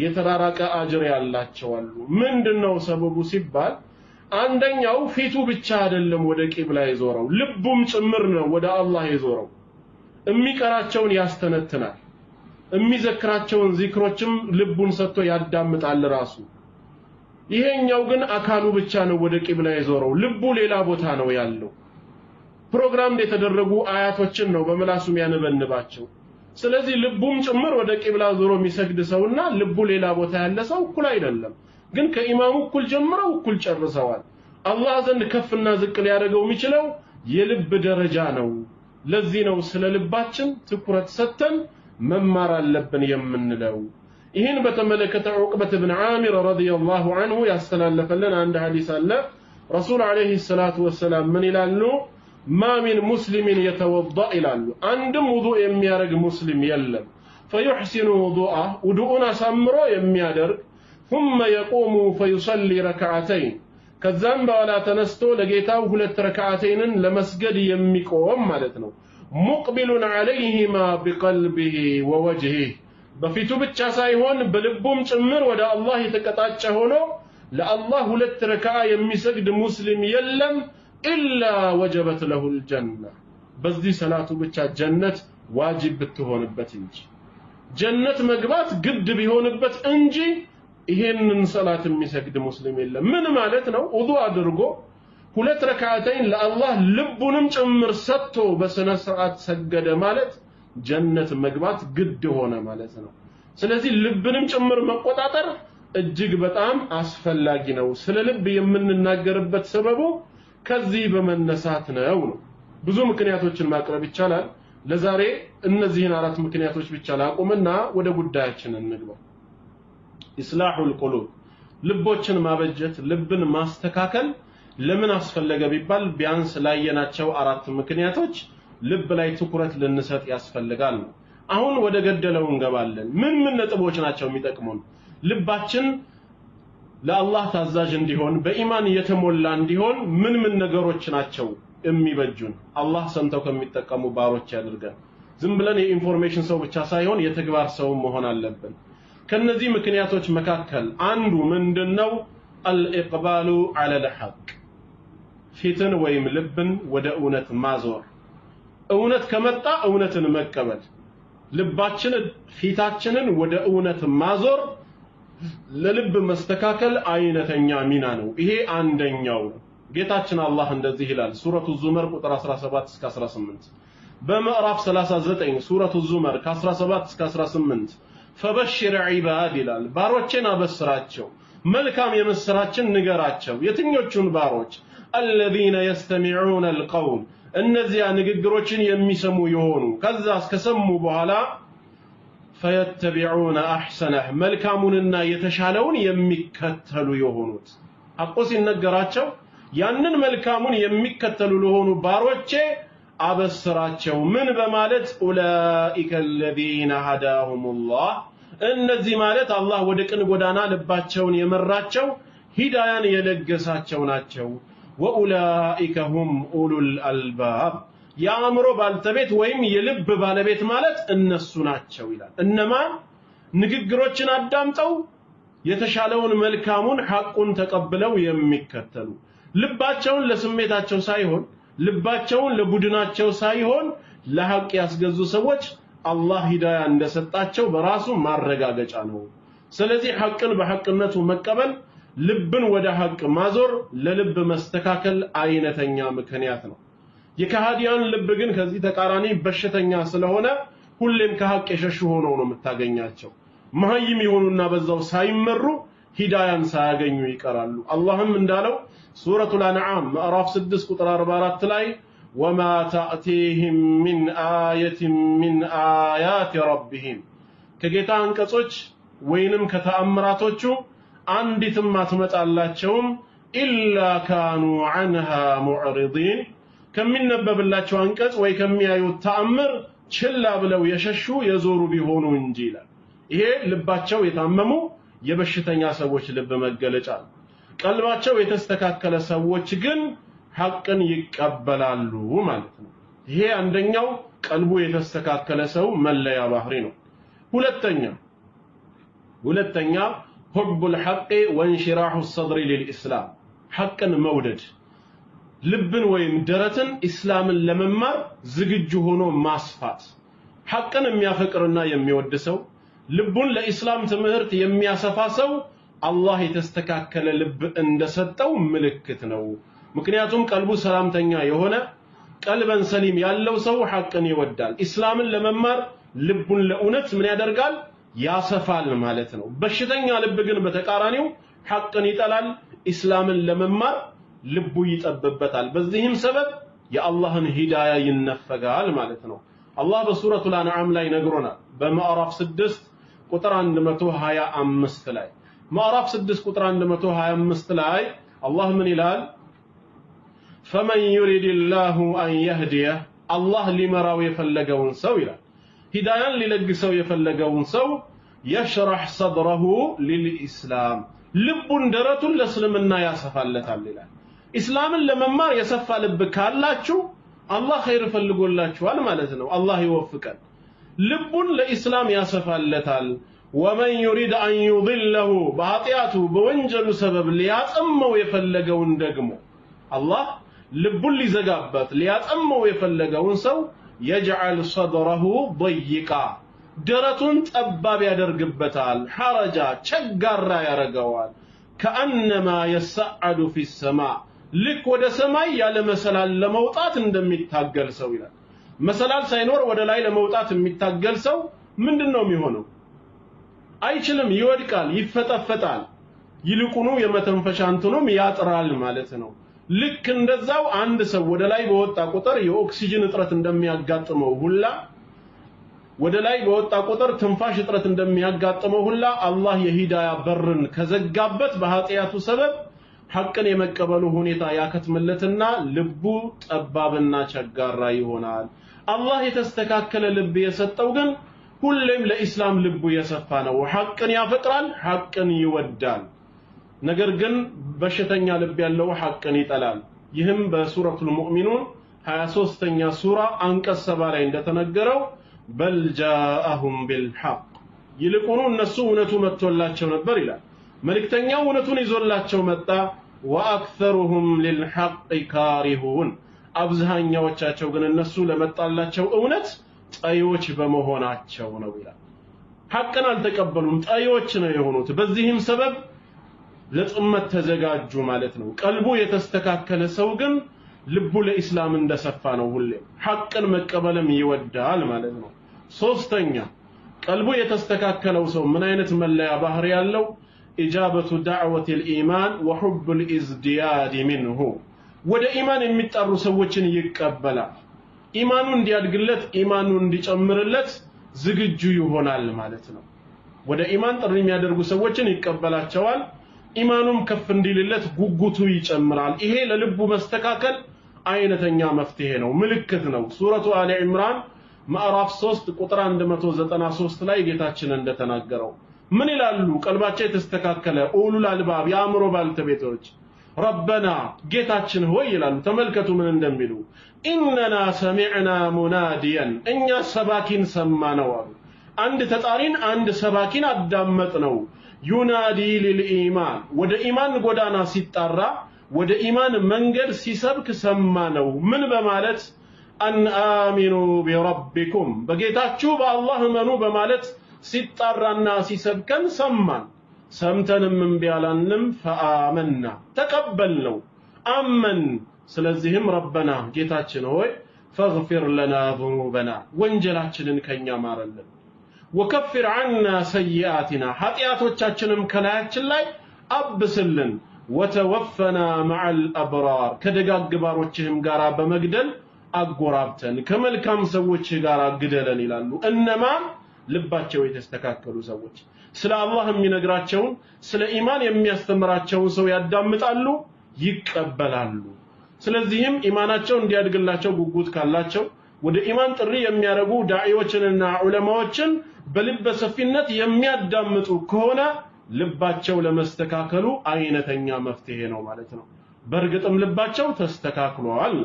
የተራራቀ አጅር ያላቸው አሉ ምንድነው ሰበቡ ሲባል አንደኛው ፊቱ ብቻ አይደለም ወደ ቂብላ ይዞረው ልቡም ጭምር ነው ወደ አላህ ይዞረው የሚቀራቸውን ያስተነትናል የሚዘክራቸውን ዚክሮችም ልቡን ሰጥቶ ያዳምጣል ራሱ ይሄኛው ግን አካሉ ብቻ ነው ወደ ቂብላ ይዞረው ልቡ ሌላ ቦታ ነው ያለው ፕሮግራም የተደረጉ አያቶችን ነው በመላሱም ያነበንባቸው ስለዚህ ልቡም ጭምር ወደ ቂብላ ዞሮ የሚሰግድ ሰውና ልቡ ሌላ ቦታ ያለ ሰው እኩል አይደለም ግን ከኢማሙ እኩል ጀምረው እኩል ጨርሰዋል አላህ ዘንድ ከፍና ዝቅ ሊያደርገው የሚችለው የልብ ደረጃ ነው ለዚህ ነው ስለ ልባችን ትኩረት ሰጥተን መማር አለብን የምንለው ይሄን በተመለከተ ዑቅበት ኢብኑ ዓሚር ረዲየላሁ ዐንሁ ያስተላለፈልን አንድ ሐዲስ አለ ረሱል አለይሂ ሰላቱ ወሰለም ምን ይላሉ ما من مسلم يتوضأ ይላሉ አንድም ውዱእ የሚያደርግ ሙስሊም የለም فيحسن وضوءنا ሰምሮ የሚያደርግ ثم يقوم فيصلي ركعتين ከዛም በኋላ ተነስቶ ለጌታው ሁለት ረካዓተይንን ለመስገድ የሚቆም ማለት ነው مقبل عليهما بقلبه ووجهه በፊቱ ብቻ ሳይሆን በልቡም ጭምር ወደ አላህ የተቀጣጨ ሆኖ ለአላህ ሁለት ረካዓ የሚሰግድ ሙስሊም የለም إلا وجبت له الجنة بزدي صلاة بچا جنة واجب بتهونبت انجي جنة مقبات قد بيهونبت انجي ይሄንን ሰላት የሚሰግድ ሙስሊም የለም ምን ማለት ነው ውዱእ አድርጎ ሁለት ረካዓተይን ለአላህ ልቡንም ጭምር ሰጥቶ በስነ ስርዓት ሰገደ ማለት ጀነት መግባት ግድ ሆነ ማለት ነው ስለዚህ ልብንም ጭምር መቆጣጠር እጅግ በጣም አስፈላጊ ነው ስለ ልብ የምንናገርበት ሰበቡ ከዚህ በመነሳት ነው ብዙ ምክንያቶችን ማቅረብ ይቻላል ለዛሬ እነዚህን አራት ምክንያቶች ብቻ ላቁምና ወደ ጉዳያችን እንግባ ኢስላሁል ቁሉብ ልቦችን ማበጀት ልብን ማስተካከል ለምን አስፈለገ ቢባል ቢያንስ ላየናቸው አራት ምክንያቶች ልብ ላይ ትኩረት ልንሰጥ ያስፈልጋል አሁን ወደ ገደለው እንገባለን ምን ነጥቦች ናቸው የሚጠቅሙን ልባችን ለአላህ ታዛዥ እንዲሆን በኢማን የተሞላ እንዲሆን ምን ነገሮች ናቸው የሚበጁን አላህ ሰምተው ከሚጠቀሙ ባሮች ያድርገን ዝም ብለን የኢንፎርሜሽን ሰው ብቻ ሳይሆን የተግባር ሰው መሆን አለብን ከነዚህ ምክንያቶች መካከል አንዱ ምንድነው አልኢቅባሉ ዐለ الحق ፊትን ወይም ልብን ወደ እውነት ማዞር እውነት ከመጣ እውነትን መቀበል ልባችንን ፊታችንን ወደ እውነት ማዞር ለልብ መስተካከል አይነተኛ ሚና ነው ይሄ አንደኛው ጌታችን አላህ እንደዚህ ይላል ሱረቱ ዙመር ቁጥር 17 እስከ 18 በምዕራፍ 39 ሱረቱ ዙመር ከ17 እስከ 18 فبشر عباد ይላል ባሮቼን አበስራቸው መልካም የምስራችን ንገራቸው የትኞቹን ባሮች الذين يستمعون القول እነዚያ ንግግሮችን የሚሰሙ ይሆኑ ከዛ እስከሰሙ በኋላ فيتبعون احسنه መልካሙንና የተሻለውን የሚከተሉ ይሆኑት አቆስ ይነገራቸው ያንን መልካሙን የሚከተሉ ለሆኑ ባሮቼ አበስራቸው ምን በማለት ኡላኢከ الذين هداهم الله እነዚህ ማለት አላህ ወደ ቅን ጎዳና ልባቸውን የመራቸው ሂዳያን የለገሳቸው ናቸው ወኡላኢከ هم اولو الالباب ያምሮ ባልተቤት ወይም የልብ ባለቤት ማለት እነሱ ናቸው ይላል እነማ ንግግሮችን አዳምጠው የተሻለውን መልካሙን ሐቁን ተቀብለው የሚከተሉ ልባቸውን ለስሜታቸው ሳይሆን ልባቸውን ለቡድናቸው ሳይሆን ለሐቅ ያስገዙ ሰዎች አላህ ሂዳያ እንደሰጣቸው በራሱ ማረጋገጫ ነው ስለዚህ ሐቅን በሐቅነቱ መቀበል ልብን ወደ ሐቅ ማዞር ለልብ መስተካከል አይነተኛ ምክንያት ነው የካሃዲያን ልብ ግን ከዚህ ተቃራኒ በሽተኛ ስለሆነ ሁሌም ከሐቅ የሸሹ ሆነው ነው የምታገኛቸው መሃይም ይሆኑና በዛው ሳይመሩ ሂዳያን ሳያገኙ ይቀራሉ አላህም እንዳለው ሱረቱል አንዓም ምዕራፍ 6 ቁጥር 44 ላይ وما تأتيهم من آية من آيات ربهم ከጌታ አንቀጾች ወይንም ከተአምራቶቹ አንዲትም አትመጣላቸውም ኢላ ካኑ ዐንሃ ሙዕሪዲን ከሚነበብላቸው አንቀጽ ወይ ከሚያዩት ተአምር ችላ ብለው የሸሹ የዞሩ ቢሆኑ እንጂ ይላል። ይሄ ልባቸው የታመሙ የበሽተኛ ሰዎች ልብ መገለጫ ነው። ቀልባቸው የተስተካከለ ሰዎች ግን ሐቅን ይቀበላሉ ማለት ነው። ይሄ አንደኛው ቀልቡ የተስተካከለ ሰው መለያ ባህሪ ነው። ሁለተኛ ሁቡል ሐቅ ወንሽራሑ ሰድሪ ሊልኢስላም ሐቅን መውደድ ልብን ወይም ደረትን ኢስላምን ለመማር ዝግጁ ሆኖ ማስፋት። ሐቅን የሚያፈቅርና የሚወድ ሰው ልቡን ለኢስላም ትምህርት የሚያሰፋ ሰው አላህ የተስተካከለ ልብ እንደሰጠው ምልክት ነው። ምክንያቱም ቀልቡ ሰላምተኛ የሆነ ቀልበን ሰሊም ያለው ሰው ሐቅን ይወዳል። ኢስላምን ለመማር ልቡን ለእውነት ምን ያደርጋል? ያሰፋል ማለት ነው። በሽተኛ ልብ ግን በተቃራኒው ሐቅን ይጠላል፣ ኢስላምን ለመማር ልቡ ይጠብበታል። በዚህም ሰበብ የአላህን ሂዳያ ይነፈጋል ማለት ነው። አላህ በሱረቱል አንዓም ላይ ነግሮናል። በምዕራፍ 6 ቁጥር 125 ላይ ምዕራፍ 6 ቁጥር 125 ላይ አላህ ምን ይላል? ፈመን ዩሪድላሁ አን የህዲየህ አላህ ሊመራው የፈለገውን ሰው ይላል ሂዳያን ሊለግሰው የፈለገውን ሰው የሽረህ ሰድረሁ ሊልኢስላም ልቡን ደረቱን ለእስልምና ያሰፋለታል ይላል። ኢስላምን ለመማር የሰፋ ልብ ካላችሁ አላህ ኸይር ፈልጎላችኋል ማለት ነው። አላህ ይወፍቀን። ልቡን ለኢስላም ያሰፋለታል። ወመን ዩሪድ አን ዩድለሁ በኃጢአቱ በወንጀሉ ሰበብ ሊያጠመው የፈለገውን ደግሞ አላህ ልቡን ሊዘጋበት ሊያጠመው የፈለገውን ሰው የጅዐል ሰድረሁ ضይቃ ደረቱን ጠባብ ያደርግበታል። ሐረጃ ቸጋራ ያረገዋል። ከአነማ የሰዐዱ ፊ ሰማእ ልክ ወደ ሰማይ ያለ መሰላል ለመውጣት እንደሚታገል ሰው ይላል። መሰላል ሳይኖር ወደ ላይ ለመውጣት የሚታገል ሰው ምንድነው የሚሆነው? አይችልም፣ ይወድቃል፣ ይፈጠፈጣል። ይልቁኑ የመተንፈሻ እንትኑም ያጥራል ማለት ነው። ልክ እንደዛው አንድ ሰው ወደ ላይ በወጣ ቁጥር የኦክሲጅን እጥረት እንደሚያጋጥመው ሁላ ወደ ላይ በወጣ ቁጥር ትንፋሽ እጥረት እንደሚያጋጥመው ሁላ አላህ የሂዳያ በርን ከዘጋበት በኃጢያቱ ሰበብ ሐቅን የመቀበሉ ሁኔታ ያከትምለትና ልቡ ጠባብና ቸጋራ ይሆናል። አላህ የተስተካከለ ልብ የሰጠው ግን ሁሌም ለኢስላም ልቡ የሰፋ ነው። ሐቅን ያፈቅራል፣ ሐቅን ይወዳል። ነገር ግን በሽተኛ ልብ ያለው ሐቅን ይጠላል። ይህም በሱረቱል ሙእሚኑን 23ኛ ሱራ አንቀጽ 7 ላይ እንደተነገረው በል ጃአሁም ቢልሐቅ ይልቁኑ እነሱ እውነቱ መጥቶላቸው ነበር ይላል። መልእክተኛው እውነቱን ይዞላቸው መጣ። ወአክሰሩሁም ሊልሐቅ ካሪሁን አብዛኛዎቻቸው ግን እነሱ ለመጣላቸው እውነት ጠዮች በመሆናቸው ነው ይላል። ሐቅን አልተቀበሉም፣ ጠዮች ነው የሆኑት። በዚህም ሰበብ ለጥመት ተዘጋጁ ማለት ነው። ቀልቡ የተስተካከለ ሰው ግን ልቡ ለኢስላም እንደሰፋ ነው። ሁሌ ሐቅን መቀበልም ይወዳል ማለት ነው። ሶስተኛ ቀልቡ የተስተካከለው ሰው ምን አይነት መለያ ባህሪ ያለው? ኢጃበቱ ዳዕወቲል ኢማን ወሁቡል ኢዝዲያድ ሚንሁ ወደ ኢማን የሚጠሩ ሰዎችን ይቀበላል። ኢማኑ እንዲያድግለት ኢማኑ እንዲጨምርለት ዝግጁ ይሆናል ማለት ነው። ወደ ኢማን ጥሪ የሚያደርጉ ሰዎችን ይቀበላቸዋል። ኢማኑም ከፍ እንዲልለት ጉጉቱ ይጨምራል። ይሄ ለልቡ መስተካከል አይነተኛ መፍትሄ ነው፣ ምልክት ነው። ሱረቱ አሊ ኢምራን ምዕራፍ 3 ቁጥር 193 ላይ ጌታችን እንደተናገረው ምን ይላሉ? ቀልባቸው የተስተካከለ ኡሉል አልባብ የአእምሮ ባልተቤቶች ረበና ጌታችን ሆይ ይላሉ። ተመልከቱ ምን እንደሚሉ ኢነና ሰሚዕና ሙናዲያን እኛ ሰባኪን ሰማነው አሉ። አንድ ተጣሪን አንድ ሰባኪን አዳመጥነው። ዩናዲ ሊልኢማን ወደ ኢማን ጎዳና ሲጣራ ወደ ኢማን መንገድ ሲሰብክ ሰማነው። ምን በማለት አን አሚኑ ቢረቢኩም በጌታችሁ በአላህ እመኑ በማለት ሲጣራና ሲሰብከን ሰማን። ሰምተንም እምቢ አላልንም። ፈአመና ተቀበልነው፣ አመን። ስለዚህም ረበና ጌታችን ሆይ ፈግፊር ለና ዙኑበና ወንጀላችንን ከኛ ማረልን፣ ወከፍር ዐና ሰይአቲና ኃጢአቶቻችንም ከላያችን ላይ አብስልን፣ ወተወፈና መዐል አብራር ከደጋግ ባሮችህም ጋር በመግደል አጎራብተን ከመልካም ሰዎች ጋር ግደለን ይላሉ። እነማን? ልባቸው የተስተካከሉ ሰዎች ስለ አላህ የሚነግራቸውን ስለ ኢማን የሚያስተምራቸውን ሰው ያዳምጣሉ ይቀበላሉ ስለዚህም ኢማናቸው እንዲያድግላቸው ጉጉት ካላቸው ወደ ኢማን ጥሪ የሚያረጉ ዳዒዎችንና ዑለማዎችን በልበ ሰፊነት የሚያዳምጡ ከሆነ ልባቸው ለመስተካከሉ አይነተኛ መፍትሄ ነው ማለት ነው በርግጥም ልባቸው ተስተካክሏል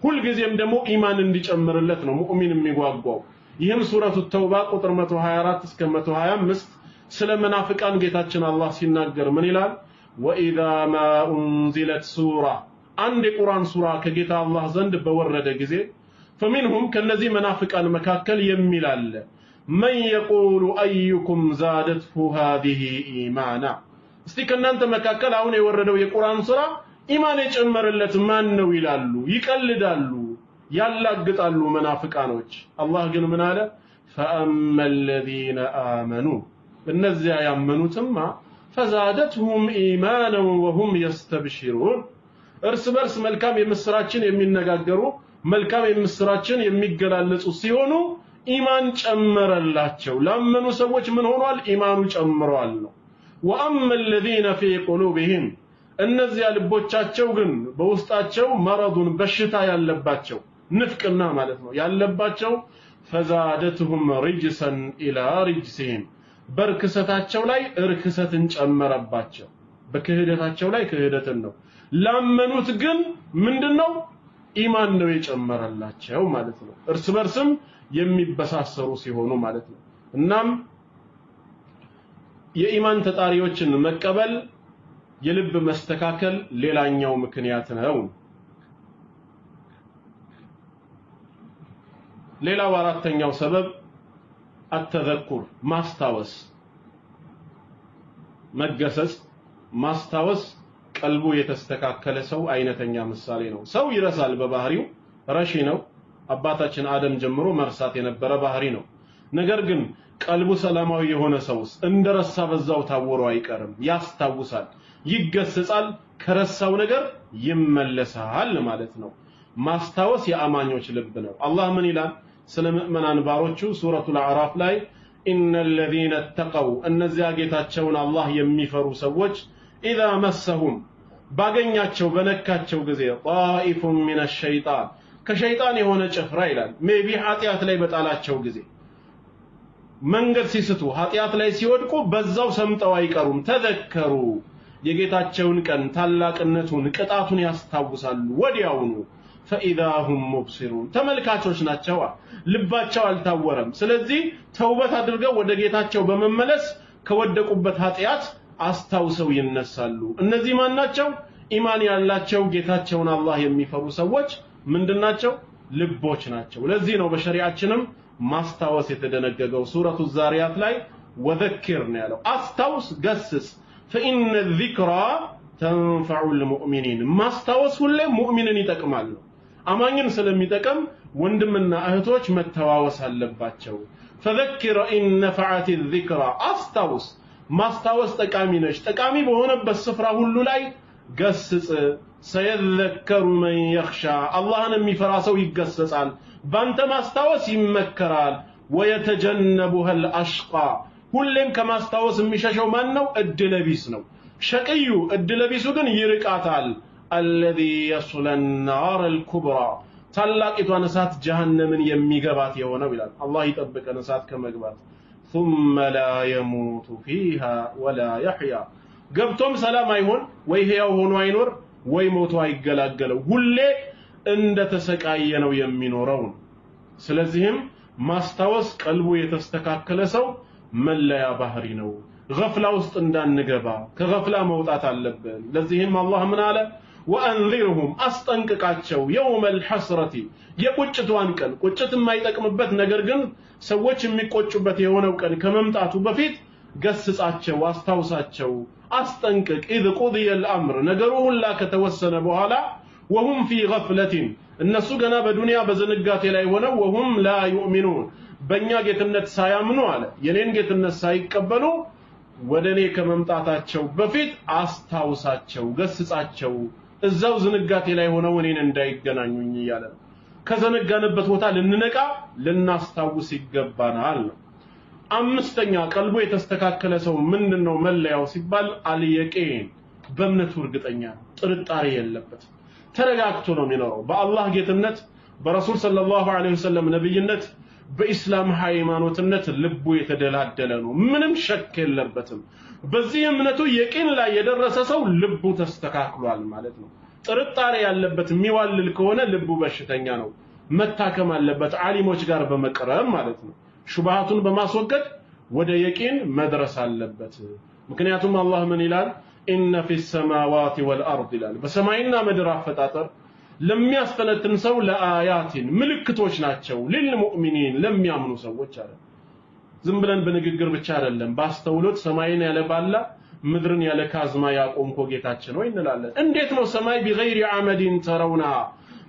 ሁሉ ጊዜም ደግሞ ኢማን እንዲጨምርለት ነው ሙእሚን የሚጓጓው ይህም ሱረቱ ተውባ ቁጥር 124 እስከ 125 ስለ መናፍቃን ጌታችን አላህ ሲናገር ምን ይላል ወኢዛ ማ ኡንዚለት ሱራ አንድ የቁርአን ሱራ ከጌታ አላህ ዘንድ በወረደ ጊዜ فمنهم ከነዚህ መናፍቃን መካከል የሚላል من يقول ايكم زادته هذه ايمانا እስቲ ከናንተ መካከል አሁን የወረደው የቁርአን ሱራ ኢማን የጨመረለት ማን ነው ይላሉ ይቀልዳሉ ያላግጣሉ መናፍቃኖች አላህ ግን ምን አለ فأما الذين آمنوا እነዚያ ያመኑትማ فزادتهم ايمانا وهم يستبشرون እርስ በርስ መልካም የምስራችን የሚነጋገሩ መልካም የምስራችን የሚገላለጹ ሲሆኑ ኢማን ጨመረላቸው ላመኑ ሰዎች ምን ሆኗል ኢማኑ ጨምሯል ነው وأما الذين في قلوبهم እነዚያ ልቦቻቸው ግን በውስጣቸው መረዱን በሽታ ያለባቸው ንፍቅና ማለት ነው ያለባቸው فزادتهم رجسا الى رجسهم በርክሰታቸው ላይ እርክሰትን ጨመረባቸው በክህደታቸው ላይ ክህደትን ነው ላመኑት ግን ምንድነው ኢማን ነው የጨመረላቸው ማለት ነው እርስ በርስም የሚበሳሰሩ ሲሆኑ ማለት ነው እናም የኢማን ተጣሪዎችን መቀበል የልብ መስተካከል ሌላኛው ምክንያት ነው ሌላው አራተኛው ሰበብ التذكر ማስታወስ መገሰጽ ማስታወስ ቀልቡ የተስተካከለ ሰው አይነተኛ ምሳሌ ነው ሰው ይረሳል በባህሪው ረሺ ነው አባታችን አደም ጀምሮ መርሳት የነበረ ባህሪ ነው ነገር ግን ቀልቡ ሰላማዊ የሆነ ሰውስ እንደረሳ በዛው ታወሩ አይቀርም ያስታውሳል ይገሰጻል ከረሳው ነገር ይመለሳል ማለት ነው ማስታወስ የአማኞች ልብ ነው አላህ ምን ይላል ስለ ሙእሚናን ባሮቹ ሱረቱል አዕራፍ ላይ ኢነል ለዚነ ተቀው እነዚያ ጌታቸውን አላህ የሚፈሩ ሰዎች ኢዛ መሰሁም ባገኛቸው በነካቸው ጊዜ ጣኢፉን ሚነ ሸይጣን ከሸይጣን የሆነ ጭፍራ ይላል ሜቢ ኃጢያት ላይ በጣላቸው ጊዜ መንገድ ሲስቱ ኃጢያት ላይ ሲወድቁ በዛው ሰምጠው አይቀሩም ተዘከሩ የጌታቸውን ቀን ታላቅነቱን ቅጣቱን ያስታውሳሉ ወዲያውኑ فإذا هم مبصرون ተመልካቾች ናቸው ልባቸው አልታወረም ስለዚህ ተውበት አድርገው ወደ ጌታቸው በመመለስ ከወደቁበት ኃጢያት አስታውሰው ይነሳሉ እነዚህ ማን ናቸው ኢማን ያላቸው ጌታቸውን አላህ የሚፈሩ ሰዎች ምንድናቸው ልቦች ናቸው ለዚህ ነው በሸሪዓችንም ማስታወስ የተደነገገው ሱረቱ ዛሪያት ላይ ወذكر ነው ያለው አስታውስ ገስስ فإن الذكرى تنفع المؤمنين ማስታወስ ሁሌ ሙእሚንን ይጠቅማል አማኝን ስለሚጠቅም ወንድምና እህቶች መተዋወስ አለባቸው فذكر إن نفعت الذكرى አስታውስ ማስታወስ ጠቃሚ ነች ጠቃሚ በሆነበት ስፍራ ሁሉ ላይ ገስጽ سيذكر من يخشى አላህን የሚፈራ ሰው ይገሰጻል ባንተ ማስታወስ ይመከራል ويتجنبها الأشقى ሁሌም ከማስታወስ የሚሸሸው ማን ነው እድለቢስ ነው ሸቂዩ እድለቢሱ ግን ይርቃታል الذي يصل النار الكبرى ታላቂቷን እሳት ጀሃነምን የሚገባት የሆነው ይላል አላህ ይጠብቀን እሳት ከመግባት ثم لا يموت فيها ولا يحيى ገብቶም ሰላም አይሆን ወይ ህያው ሆኖ አይኖር ወይ ሞቶ አይገላገለው ሁሌ እንደተሰቃየ ነው የሚኖረው ስለዚህም ማስታወስ ቀልቡ የተስተካከለ ሰው መለያ ባህሪ ነው ገፍላ ውስጥ እንዳንገባ ከገፍላ መውጣት አለብን ለዚህም አላህ ምን አለ ወአንዚርሁም አስጠንቅቃቸው يوم الحسرة የቁጭቷን ቀን ቁጭት የማይጠቅምበት ነገር ግን ሰዎች የሚቆጩበት የሆነው ቀን ከመምጣቱ በፊት ገስጻቸው አስታውሳቸው አስጠንቅቅ إذ قضي الأمر ነገሩ ሁላ ከተወሰነ በኋላ وهم في غفلة እነሱ ገና በዱንያ በዝንጋቴ ላይ ሆነው وهم لا يؤمنون በእኛ ጌትነት ሳያምኑ አለ የኔን ጌትነት ሳይቀበሉ ወደኔ ከመምጣታቸው በፊት አስታውሳቸው ገስጻቸው እዛው ዝንጋቴ ላይ ሆነው እኔን እንዳይገናኙኝ ይያለ ከዘነጋንበት ቦታ ልንነቃ ልናስታውስ ይገባናል አምስተኛ ቀልቡ የተስተካከለ ሰው ምንድነው መለያው ሲባል አልየቂን በእምነቱ እርግጠኛ ጥርጣሬ የለበት ተረጋግቶ ነው የሚኖረው በአላህ ጌትነት በረሱል ሰለላሁ ዐለይሂ ወሰለም ነብይነት በእስላም ሃይማኖትነት ልቡ የተደላደለ ነው ምንም ሸክ የለበትም በዚህ እምነቱ የቂን ላይ የደረሰ ሰው ልቡ ተስተካክሏል ማለት ነው ጥርጣሬ ያለበት የሚዋልል ከሆነ ልቡ በሽተኛ ነው መታከም አለበት ዓሊሞች ጋር በመቅረብ ማለት ነው ሹብሃቱን በማስወገድ ወደ የቂን መድረስ አለበት ምክንያቱም አላህ ምን ይላል ኢነ ፊስ ሰማዋቲ ወልአርድ ይላል በሰማይና ምድር አፈጣጠር ለሚያስተነትን ሰው ለአያቲን ምልክቶች ናቸው ለልሙእሚኒን ለሚያምኑ ሰዎች አለ ዝም ብለን በንግግር ብቻ አይደለም ባስተውሎት ሰማይን ያለ ባላ ምድርን ያለ ካዝማ ያቆምኮ ጌታችን ወይ እንላለን እንዴት ነው ሰማይ بغير عمد ترونها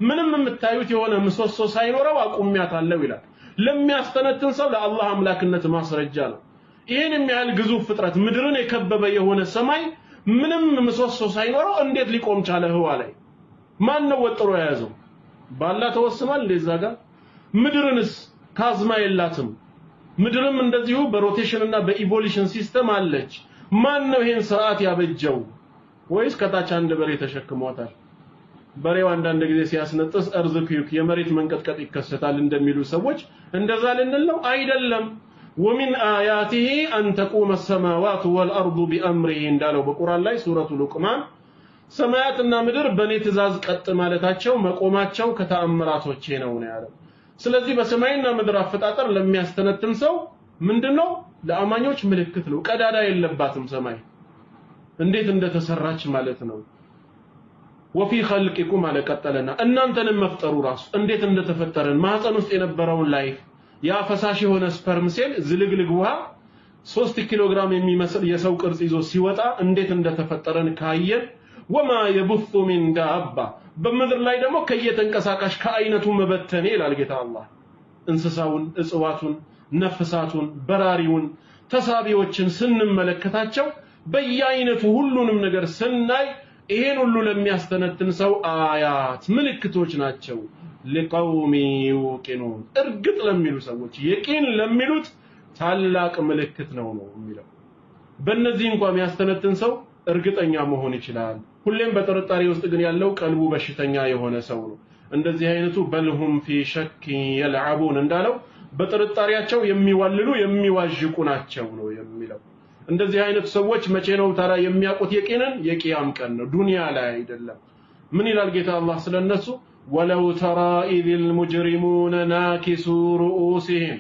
ምንም የምታዩት የሆነ ምሰሶ ሳይኖረው አቁሚያታለው ይላል ለሚያስተነትን ሰው ለአላህ አምላክነት ማስረጃ ነው ይሄን የሚያህል ግዙፍ ፍጥረት ምድርን የከበበ የሆነ ሰማይ ምንም ምሰሶ ሳይኖረው እንዴት ሊቆም ቻለ ህዋ ላይ ማን ነው ወጥሮ ያዘው ባላ ተወስኗል እንደዛ ጋር ምድርንስ ካዝማ የላትም ምድርም እንደዚሁ በሮቴሽን እና በኢቮሉሽን ሲስተም አለች ማን ነው ይሄን ስርዓት ያበጀው ወይስ ከታች አንድ በሬ ተሸክሟታል በሬው አንዳንድ ጊዜ ሲያስነጥስ እርዝኩክ የመሬት መንቀጥቀጥ ይከሰታል እንደሚሉ ሰዎች እንደዛ ልንል ነው አይደለም ومن آياته أن تقوم السماوات والأرض بأمره እንዳለው በቁርአን ላይ ሱረቱ ሉቅማን ሰማያትና ምድር በኔ ትእዛዝ ቀጥ ማለታቸው መቆማቸው ከተአምራቶቼ ነው ያለው ስለዚህ በሰማይና ምድር አፈጣጠር ለሚያስተነትን ሰው ምንድነው ለአማኞች ምልክት ነው ቀዳዳ የለባትም ሰማይ እንዴት እንደተሰራች ማለት ነው وفي خلقكم على ቀጠለና እናንተንም መፍጠሩ ራሱ እንዴት እንደተፈጠረን ማህፀን ውስጥ የነበረውን ላይፍ ያ ፈሳሽ የሆነ ስፐርም ሴል ዝልግልግ ውሃ 3 ኪሎ ግራም የሚመስል የሰው ቅርጽ ይዞ ሲወጣ እንዴት እንደተፈጠረን ካየን وما يبث من دابة በምድር ላይ ደግሞ ከየተንቀሳቃሽ ከአይነቱ መበተኔ ይላል ጌታ አላህ እንስሳውን እጽዋቱን ነፍሳቱን በራሪውን ተሳቢዎችን ስንመለከታቸው በየአይነቱ ሁሉንም ነገር ስናይ ይሄን ሁሉ ለሚያስተነትን ሰው አያት ምልክቶች ናቸው ለቀውሚ yuqinun እርግጥ ለሚሉ ሰዎች የቂን ለሚሉት ታላቅ ምልክት ነው የሚለው በእነዚህ እንኳን የሚያስተነትን ሰው እርግጠኛ መሆን ይችላል ሁሌም በጥርጣሬ ውስጥ ግን ያለው ቀልቡ በሽተኛ የሆነ ሰው ነው እንደዚህ አይነቱ በልሁም ፊ ሸክ يلعبون እንዳለው በጥርጣሬያቸው የሚዋልሉ የሚዋዥቁ ናቸው ነው የሚለው እንደዚህ አይነት ሰዎች መቼ ነው ታዲያ የሚያውቁት የቂንን የቂያም ቀን ነው ዱንያ ላይ አይደለም ምን ይላል ጌታ አላህ ስለነሱ ወለው ተራ ኢذል ሙጅሪሙን ናኪሱ رؤوسهم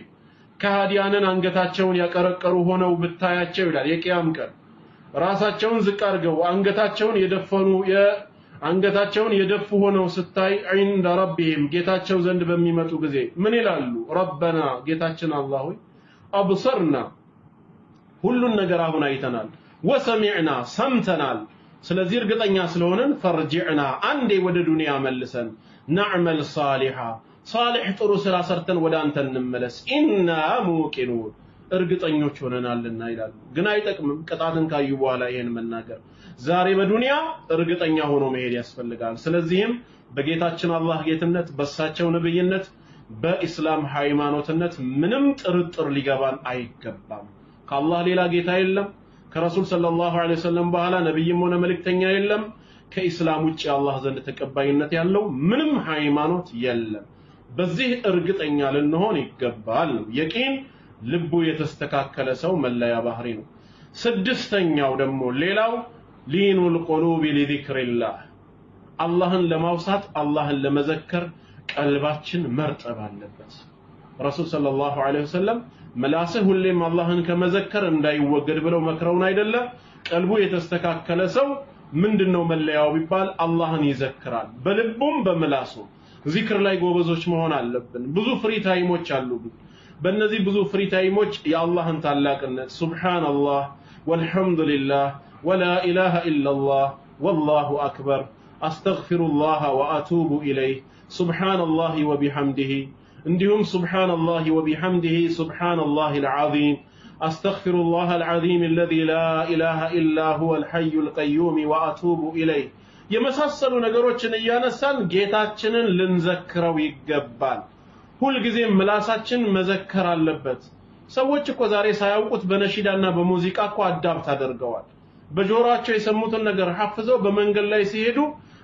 ከሃዲያንን አንገታቸውን ያቀረቀሩ ሆነው ብታያቸው ይላል የቂያም ቀን ራሳቸውን ዝቅ አድርገው አንገታቸውን የደፉ ሆነው ስታይ عند ربهم ጌታቸው ዘንድ በሚመጡ ጊዜ ምን ይላሉ ረበና ጌታችን አላህ ሆይ አብሰርና ሁሉን ነገር አሁን አይተናል ወሰሚዕና ሰምተናል ስለዚህ እርግጠኛ ስለሆነን ፈርጂዕና አንዴ ወደ ዱንያ መልሰን نعمل صالحا صالح ጥሩ ስራ ሰርተን ወደ አንተ እንመለስ ኢና ሙቂኑን እርግጠኞች ሆነናልና ይላል ግን አይጠቅምም ቅጣትን ካዩ በኋላ ይሄን መናገር ዛሬ በዱንያ እርግጠኛ ሆኖ መሄድ ያስፈልጋል ስለዚህም በጌታችን አላህ ጌትነት በሳቸው ነብይነት በእስላም ሃይማኖትነት ምንም ጥርጥር ሊገባን አይገባም ከአላህ ሌላ ጌታ የለም ከረሱል ሰለላሁ ዐለይሂ ወሰለም በኋላ ነብይም ሆነ መልእክተኛ የለም ከኢስላም ውጪ አላህ ዘንድ ተቀባይነት ያለው ምንም ሃይማኖት የለም በዚህ እርግጠኛ ልንሆን ይገባል የቂን ልቡ የተስተካከለ ሰው መለያ ባህሪ ነው ስድስተኛው ደግሞ ሌላው ሊኑል ቁሉብ ለዚክሪላህ አላህን ለማውሳት አላህን ለመዘከር ቀልባችን መርጠብ አለበት ረሱል ሰለላሁ ዐለይሂ ወሰለም መላስህ ሁሌም አላህን ከመዘከር እንዳይወገድ ብለው መክረውን አይደለ ቀልቡ የተስተካከለ ሰው ምንድነው መለያው ቢባል አላህን ይዘክራል በልቡም በመላሱ ዚክር ላይ ጎበዞች መሆን አለብን ብዙ ፍሪ ታይሞች አሉብን በእነዚህ ብዙ ፍሪ ታይሞች የአላህን ታላቅነት ሱብሃንአላህ ወልሐምዱሊላህ ወላ ኢላሃ ኢላላህ ወላሁ አክበር አስተግፊሩላህ ወአቱቡ ኢለይህ ሱብሃንአላህ ወቢሐምዲሂ እንዲሁም ሱብሃንአላህ ወቢሐምዲሂ ሱብሃንአላሂል ዐዘീም አስተግፊሩላህ አልዐዘീም الذي لا اله الا هو الحي القيوم واتوب اليه የመሳሰሉ ነገሮችን እያነሳን ጌታችንን ልንዘክረው ይገባል ሁሉ ጊዜ ምላሳችን መዘከር አለበት ሰዎች እኮ ዛሬ ሳያውቁት በነሺዳና በሙዚቃ እኮ አዳብት አድርገዋል። በጆሮአቸው የሰሙትን ነገር ሐፍዘው በመንገድ ላይ ሲሄዱ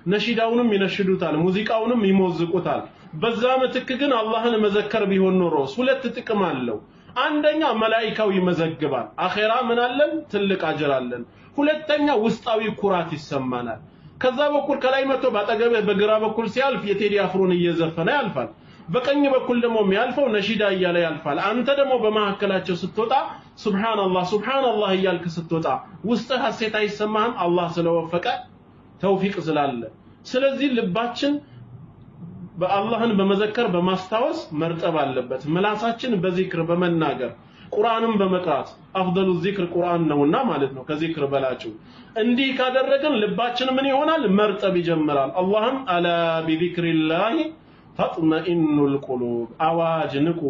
ነሺዳውንም ይነሽዱታል፣ ሙዚቃውንም ይሞዝቁታል። በዛ ምትክ ግን አላህን መዘከር ቢሆን ኖሮስ ሁለት ጥቅም አለው። አንደኛ መላእክታው ይመዘግባል፣ አኺራ ምን አለን? ትልቅ አጅር አለን። ሁለተኛ ውስጣዊ ኩራት ይሰማናል። ከዛ በኩል ከላይ መጥቶ ባጠገበ በግራ በኩል ሲያልፍ የቴዲ አፍሮን እየዘፈነ ያልፋል፣ በቀኝ በኩል ደግሞ የሚያልፈው ነሺዳ እያለ ያልፋል። አንተ ደግሞ በመሐከላቸው ስትወጣ ሱብሃንአላህ ሱብሃንአላህ እያልክ ስትወጣ ውስጥህ ሐሴት አይሰማህም? አላህ ስለወፈቀ ተውፊቅ ስላለ። ስለዚህ ልባችን በአላህን በመዘከር በማስታወስ መርጠብ አለበት። ምላሳችን በዚክር በመናገር ቁርአንን በመቅራት አፍደሉ ዚክር ቁርአን ነውና ማለት ነው ከዚክር በላጭው። እንዲህ ካደረግን ልባችን ምን ይሆናል? መርጠብ ይጀምራል። አላህም አላ ቢዚክሪላሂ ተጥመኢኑል ቁሉብ፣ አዋጅ ንቁ፣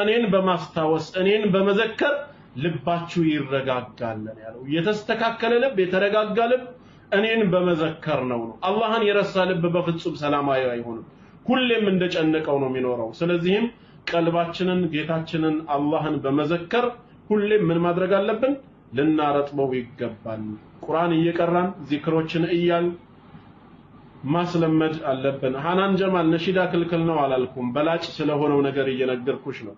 እኔን በማስታወስ እኔን በመዘከር ልባችሁ ይረጋጋል ያለው። የተስተካከለ ልብ የተረጋጋ ልብ እኔን በመዘከር ነው። አላህን የረሳ ልብ በፍጹም ሰላማዊ አይሆንም፣ ሁሌም እንደጨነቀው ነው የሚኖረው። ስለዚህም ቀልባችንን ጌታችንን አላህን በመዘከር ሁሌም ምን ማድረግ አለብን? ልናረጥበው ይገባል። ቁርአን እየቀራን ዚክሮችን እያል ማስለመድ አለብን። ሃናን ጀማል ነሺዳ ክልክል ነው አላልኩም፣ በላጭ ስለሆነው ነገር እየነገርኩሽ ነው።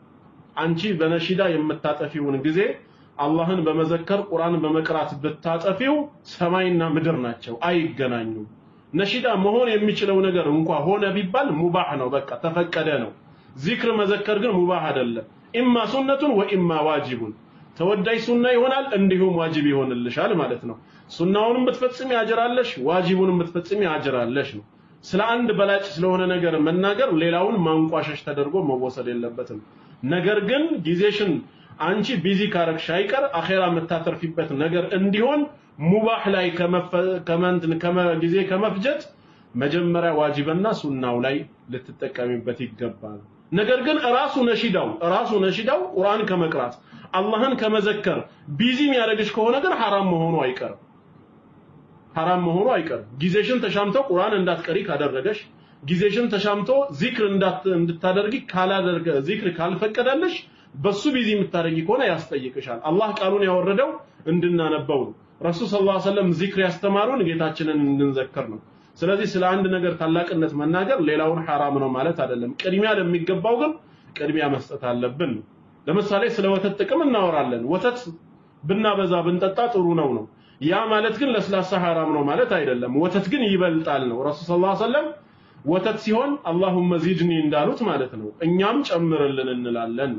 አንቺ በነሺዳ የምታጠፊውን ጊዜ አላህን በመዘከር ቁርአን በመቅራት ብታጠፊው ሰማይና ምድር ናቸው፣ አይገናኙም። ነሺዳ መሆን የሚችለው ነገር እንኳን ሆነ ቢባል ሙባህ ነው፣ በቃ ተፈቀደ ነው። ዚክር መዘከር ግን ሙባህ አይደለም። ኢማ ሱነቱን ወኢማ ዋጅቡን፣ ተወዳጅ ሱና ይሆናል እንዲሁም ዋጅብ ይሆንልሻል ማለት ነው። ሱናውንም ብትፈጽሚ አጅራለሽ፣ ዋጅቡንም ብትፈጽሚ አጅራለሽ ነው። ስለ አንድ በላጭ ስለሆነ ነገር መናገር ሌላውን ማንቋሸሽ ተደርጎ መወሰድ የለበትም። ነገር ግን ጊዜሽን አንቺ ቢዚ ካረግሽ አይቀር አኺራ መታተርፊበት ነገር እንዲሆን ሙባህ ላይ ጊዜ ከመፍጀት መጀመሪያ ዋጅብና ሱናው ላይ ልትጠቀሚበት ይገባል። ነገር ግን ራሱ ነሺዳው ቁርአን ከመቅራት አላህን ከመዘከር ቢዚ የሚያደርግሽ ከሆነ ግን ሐራም መሆኑ አይቀርም። ጊዜሽን ተሻምቶ ቁርአን እንዳትቀሪ ካደረገሽ፣ ጊዜሽን ተሻምቶ ዚክር እንድታደርጊ ዚክር ካልፈቀደልሽ በሱ ቢዚ የምታደርጊ ከሆነ ያስጠይቅሻል። አላህ ቃሉን ያወረደው እንድናነበው ነው። ረሱል ሰለላሁ ዐለይሂ ወሰለም ዚክር ያስተማሩን ጌታችንን እንድንዘክር ነው። ስለዚህ ስለ አንድ ነገር ታላቅነት መናገር ሌላውን ሐራም ነው ማለት አይደለም። ቅድሚያ ለሚገባው ግን ቅድሚያ መስጠት አለብን። ለምሳሌ ስለ ወተት ጥቅም እናወራለን። ወተት ብናበዛ ብንጠጣ ጥሩ ነው። ያ ማለት ግን ለስላሳ ሐራም ነው ማለት አይደለም። ወተት ግን ይበልጣል ነው። ረሱል ሰለላሁ ዐለይሂ ወሰለም ወተት ሲሆን አላሁመ ዚድኒ እንዳሉት ማለት ነው። እኛም ጨምርልን እንላለን።